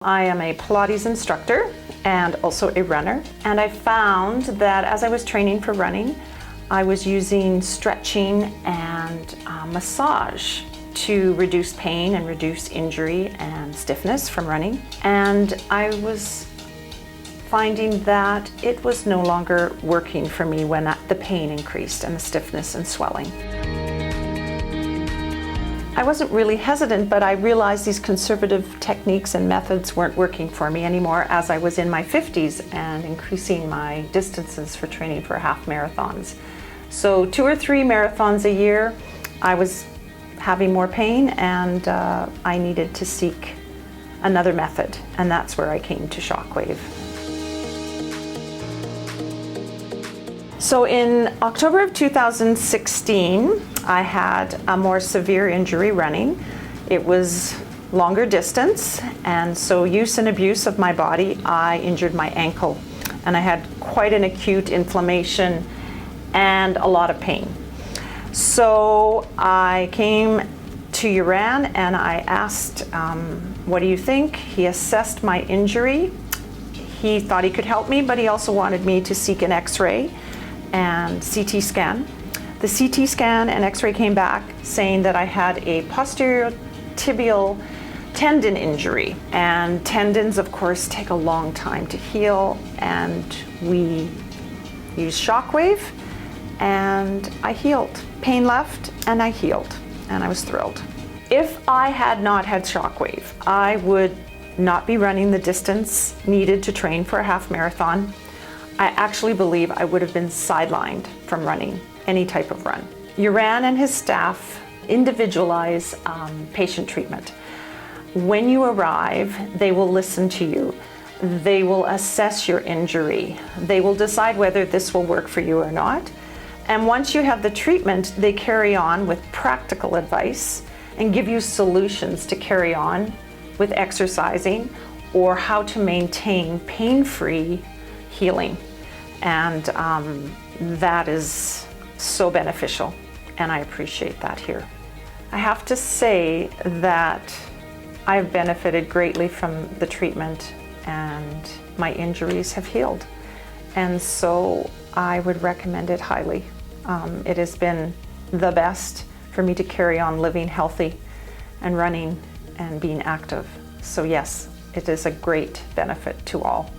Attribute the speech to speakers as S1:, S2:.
S1: I am a Pilates instructor and also a runner, and I found that as I was training for running, I was using stretching and massage to reduce pain and reduce injury and stiffness from running. And I was finding that it was no longer working for me when the pain increased and the stiffness and swelling. I wasn't really hesitant, but I realized these conservative techniques and methods weren't working for me anymore as I was in my 50s and increasing my distances for training for half marathons. So 2 or 3 marathons a year, I was having more pain and I needed to seek another method, and that's where I came to Shockwave. So in October of 2016, I had a more severe injury running. It was longer distance, and so use and abuse of my body, I injured my ankle, and I had quite an acute inflammation and a lot of pain. So I came to Uran and I asked, what do you think? He assessed my injury. He thought he could help me, but he also wanted me to seek an X-ray and CT scan. The CT scan and X-ray came back saying that I had a posterior tibial tendon injury, and tendons of course take a long time to heal, and we used Shockwave and I healed. Pain left and I healed, and I was thrilled. If I had not had Shockwave, I would not be running the distance needed to train for a half marathon. I actually believe I would have been sidelined from running any type of run. Uran and his staff individualize patient treatment. When you arrive, they will listen to you. They will assess your injury. They will decide whether this will work for you or not. And once you have the treatment, they carry on with practical advice and give you solutions to carry on with exercising or how to maintain pain-free healing. And that is so beneficial, and I appreciate that here. I have to say that I've benefited greatly from the treatment, and my injuries have healed. And so I would recommend it highly. It has been the best for me to carry on living healthy and running and being active. So yes, it is a great benefit to all.